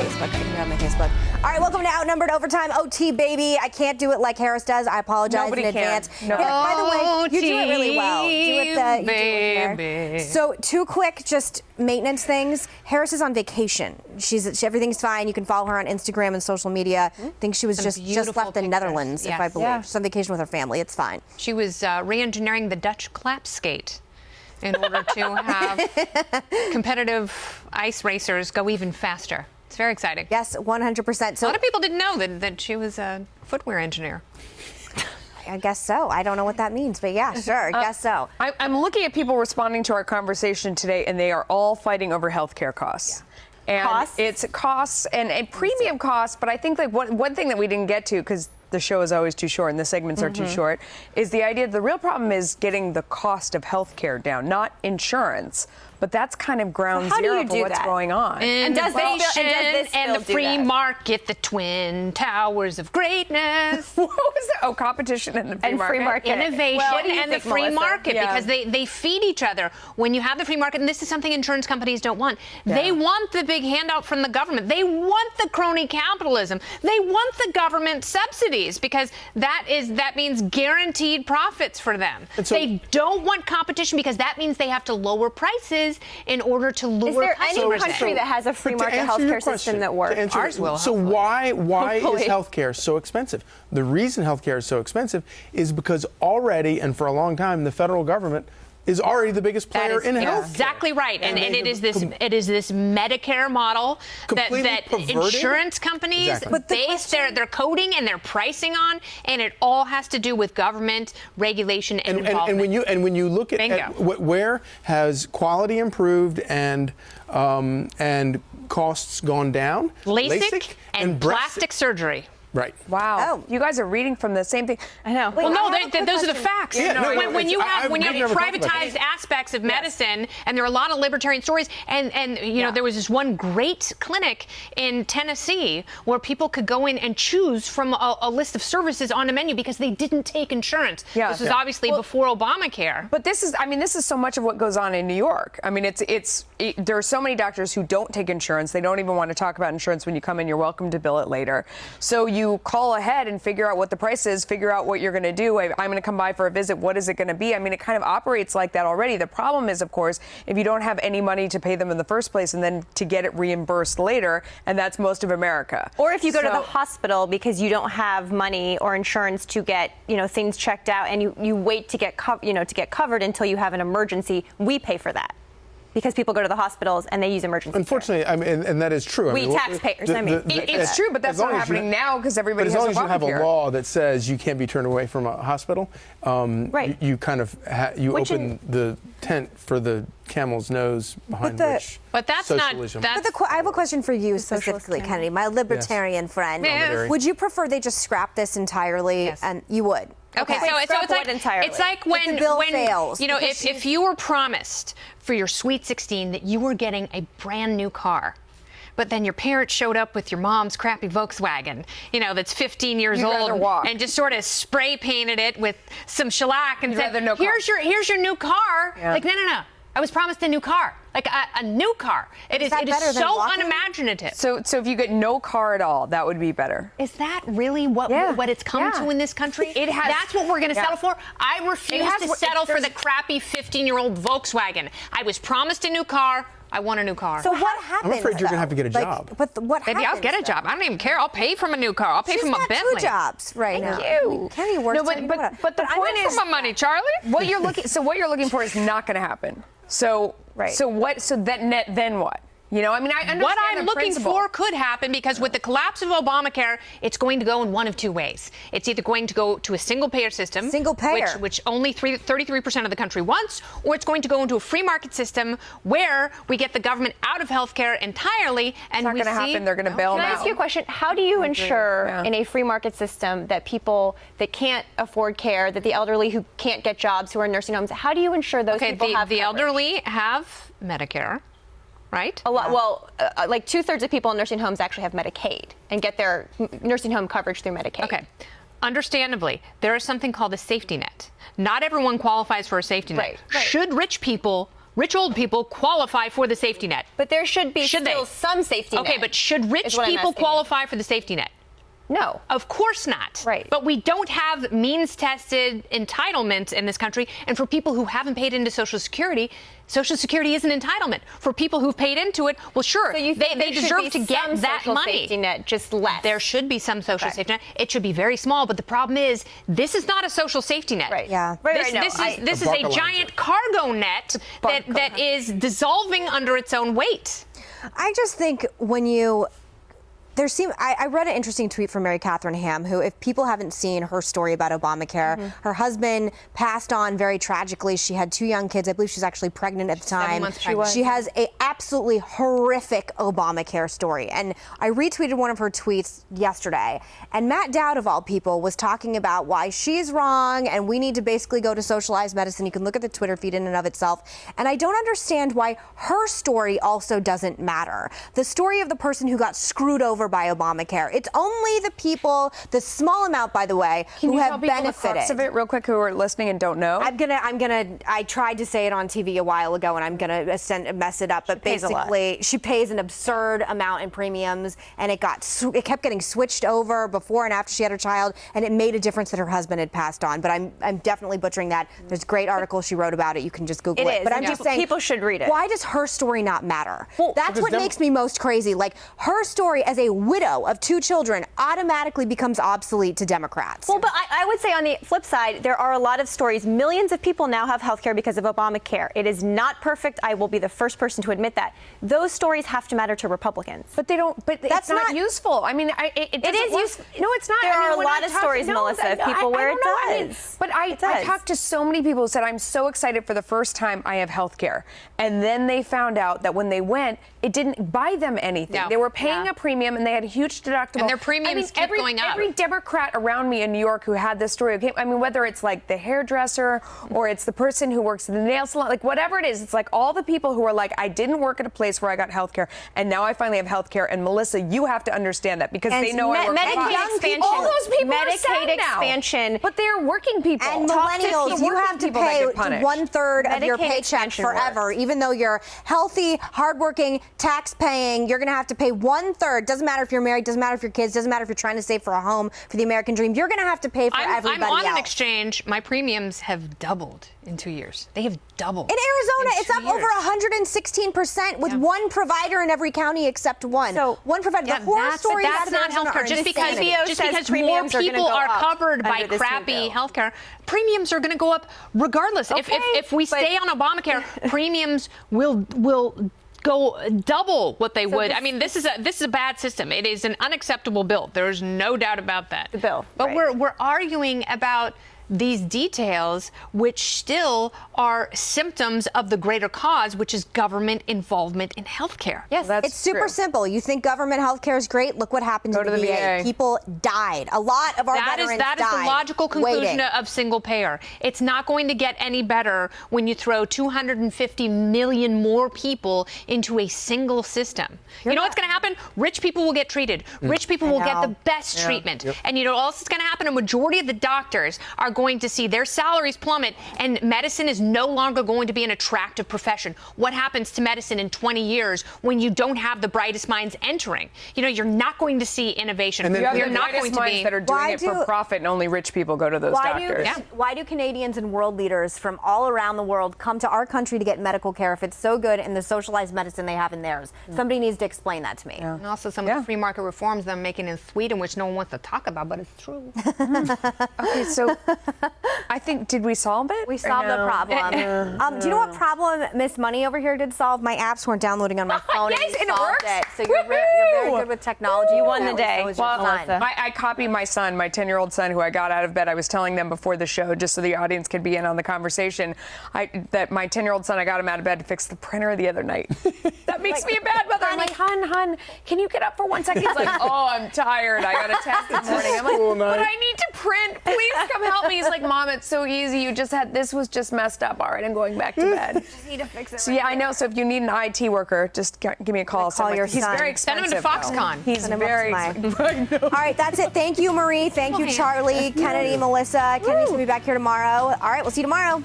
Facebook. I can grab my Facebook. All right, welcome to Outnumbered Overtime. OT, baby. I can't do it like Harris does. I apologize in advance. No. Yeah, by the way, you do it really well. You do it baby. So, two quick just maintenance things. Harris is on vacation. Everything's fine. You can follow her on Instagram and social media. I think she was just left the Netherlands, if I believe. Yeah. She's on vacation with her family. It's fine. She was re-engineering the Dutch clap skate in order to have competitive ice racers go even faster. It's very exciting. Yes, 100%. So a lot of people didn't know that she was a footwear engineer. I guess so. I don't know what that means, but yeah, sure, I guess so. I'm looking at people responding to our conversation today, and they are all fighting over healthcare costs. Yeah. And Costs? it's costs and premium costs, but I think like one thing that we didn't get to, because the show is always too short and the segments are too short, is the idea that the real problem is getting the cost of healthcare down, not insurance. But that's kind of ground zero for what's going on. And does this and the do free that? market, the twin towers of greatness. What was that? Oh, competition and the free market. Innovation and the free market, because they feed each other. When you have the free market, and this is something insurance companies don't want, they want the big handout from the government. They want the crony capitalism. They want the government subsidies, because that means guaranteed profits for them. So, they don't want competition, because that means they have to lower prices in order to lure Is there customers any country in. that has a free market healthcare system that works? Ours will. So why Hopefully. is healthcare so expensive? The reason healthcare is so expensive is because already and for a long time the federal government is already the biggest player in health. Exactly right, and it is this Medicare model that insurance companies base their coding and their pricing on, and it all has to do with government regulation and involvement. And when you look at where has quality improved and costs gone down? LASIK and plastic surgery. Right. Wow. You guys are reading from the same thing. I know. Well, no, those are the facts. Yeah, when you have never privatized aspects of medicine, and there are a lot of libertarian stories, and there was this one great clinic in Tennessee where people could go in and choose from a list of services on a menu because they didn't take insurance. Yeah. This was obviously before Obamacare. But this is so much of what goes on in New York. I mean, there are so many doctors who don't take insurance. They don't even want to talk about insurance when you come in. You're welcome to bill it later. So you call ahead and figure out what the price is, figure out what you're going to do. I'm going to come by for a visit. What is it going to be? I mean, it kind of operates like that already. The problem is, of course, if you don't have any money to pay them in the first place and then to get it reimbursed later, and that's most of America. Or if you go to the hospital because you don't have money or insurance to get, things checked out, and you wait to get covered until you have an emergency, we pay for that. Because people go to the hospitals and they use emergency Unfortunately, care. I mean, and that is true. We taxpayers, it's true, but that's not happening now because everybody has But as long as you have Obamacare. a law that says you can't be turned away from a hospital, you kind of open the tent for the camel's nose behind which But that's socialism. not. I have a question for you specifically, Kennedy, my libertarian friend. Yes. Would you prefer they just scrap this entirely? Yes. And you would. Okay, so it's like when the bill fails. If you were promised for your Sweet 16 that you were getting a brand new car, but then your parents showed up with your mom's crappy Volkswagen, that's 15 years old, and just sort of spray painted it with some shellac and said, "Here's your new car." Yeah. Like, no. I was promised a new car, like a new car. It is so unimaginative. So if you get no car at all, that would be better. Is that really what it's come to in this country? That's what we're going to settle for? I refuse to settle for the crappy 15-year-old Volkswagen. I was promised a new car. I want a new car. So what happens? I'm afraid you're going to have to get a job. But what happens? Maybe I'll get a job. I don't even care. I'll pay from a new car. I'll pay from a Bentley. She's got 2 jobs right now. Thank you. Kennedy works. But the point is, for my money, Charlie. what you're looking for is not going to happen. So then what? I understand what I'm looking principle. for could happen because with the collapse of Obamacare, it's going to go in one of 2 ways. It's either going to go to a single-payer system, which only 33% of the country wants, or it's going to go into a free market system where we get the government out of healthcare entirely. And it's not going to happen. They're going to bail them out. Can I ask you a question? How do you ensure in a free market system that people that can't afford care, that the elderly who can't get jobs, who are in nursing homes, how do you ensure those people have the coverage? elderly have Medicare. Right? A lot. Well, like 2/3 of people in nursing homes actually have Medicaid and get their nursing home coverage through Medicaid. Okay. Understandably, there is something called a safety net. Not everyone qualifies for a safety net. Right. Should rich people rich old people qualify for the safety net. But there should be still some safety net. Okay, but should rich people qualify for the safety net? No. Of course not. Right. But we don't have means-tested entitlement in this country. And for people who haven't paid into Social Security is an entitlement. For people who've paid into it, well, sure, so they deserve to get that money. Safety net, just less. There should be some social safety net. It should be very small. But the problem is, this is not a social safety net. Right. Yeah. This is a giant cargo net that is dissolving under its own weight. I just think when you... I read an interesting tweet from Mary Catherine Ham, who, if people haven't seen her story about Obamacare, her husband passed on very tragically. She had 2 young kids. I believe she was actually pregnant at the time. 7 months pregnant. She has a absolutely horrific Obamacare story. And I retweeted one of her tweets yesterday. And Matt Dowd, of all people, was talking about why she's wrong and we need to basically go to socialized medicine. You can look at the Twitter feed in and of itself. And I don't understand why her story also doesn't matter. The story of the person who got screwed over by Obamacare. It's only the people, the small amount, by the way, who have benefited. The crux of it real quick, who are listening and don't know. I tried to say it on TV a while ago, and I'm gonna mess it up. But basically, she pays an absurd amount in premiums, and it kept getting switched over before and after she had her child, and it made a difference that her husband had passed on. But I'm definitely butchering that. There's a great article she wrote about it. You can just Google it. But I'm just saying, people should read it. Why does her story not matter? Well, that's what makes me most crazy. Like, her story as a widow of 2 children automatically becomes obsolete to Democrats. Well, but I would say on the flip side, there are a lot of stories. Millions of people now have health care because of Obamacare. It is not perfect. I will be the first person to admit that. Those stories have to matter to Republicans. But they don't. But that's not useful. I mean, it is useful. No, it's not. There are a lot of stories, Melissa, of people where it does. But I talked to so many people who said, I'm so excited for the first time I have health care. And then they found out that when they went, it didn't buy them anything. No. They were paying a premium and they had a huge deductible. And their premiums keep going up. Every Democrat around me in New York who had this story, okay, I mean, whether it's like the hairdresser or it's the person who works in the nail salon, like whatever it is, it's like all the people who are like, I didn't work at a place where I got health care and now I finally have health care. And Melissa, you have to understand that because they know I work Medicaid expansion. All those people Medicaid are expansion. But they're working people. And millennials, you have to pay 1/3 of your paycheck forever, even though you're healthy, hardworking, tax-paying. You're going to have to pay 1/3. Doesn't matter if you're married, doesn't matter if your kids, doesn't matter if you're trying to save for a home, for the American dream. You're going to have to pay for everybody else. I'm on an exchange. My premiums have doubled in 2 years. They have doubled. In Arizona, it's up over 116% with one provider in every county except one. So one provider. The horror stories that's not healthcare. Just because more people are covered by crappy healthcare, premiums are going to go up regardless. Okay, if we stay on Obamacare, premiums will go double what they would. I mean, this is a bad system. It is an unacceptable bill. There is no doubt about that. The bill, but we're arguing about these details, which still are symptoms of the greater cause, which is government involvement in healthcare. Yes, it's super simple. You think government healthcare is great? Look what happened to the VA. People died. A lot of our veterans died. That is the logical conclusion of single payer. It's not going to get any better when you throw 250 million more people into a single system. You know what's going to happen? Rich people will get treated. Rich people will get the best treatment. Yep. And you know what else is going to happen? A majority of the doctors are going to see their salaries plummet, and medicine is no longer going to be an attractive profession. What happens to medicine in 20 years when you don't have the brightest minds entering? You know, you're not going to see innovation. And you're not going to be that are doing it for profit, and only rich people go to those doctors. Why do Canadians and world leaders from all around the world come to our country to get medical care if it's so good in the socialized medicine they have in theirs? Somebody needs to explain that to me. And also some of the free market reforms they're making in Sweden, which no one wants to talk about, but it's true. Okay, so I think, did we solve it? We solved the problem. Do you know what problem Miss Money over here did solve? My apps weren't downloading on my phone. Yes, and it works. So you're very good with technology. You won the day. I copied my son, my 10-year-old son, who I got out of bed. I was telling them before the show, just so the audience could be in on the conversation, that my 10-year-old son, I got him out of bed to fix the printer the other night. That makes me a bad mother. I'm like, hun, can you get up for 1 second? He's like, oh, I'm tired. I got a test this morning. I'm like, but I need to print. Please come help me. He's like, Mom, it's so easy. You just had, this was just messed up. All right, I'm going back to bed. Just need to fix it. So yeah, I know. So if you need an IT worker, just give me a call. He's very expensive. Send him to Foxconn. He's very expensive. All right, that's it. Thank you, Marie. Thank you, Charlie, Kennedy, Melissa. Kennedy's going to be back here tomorrow. All right, we'll see you tomorrow.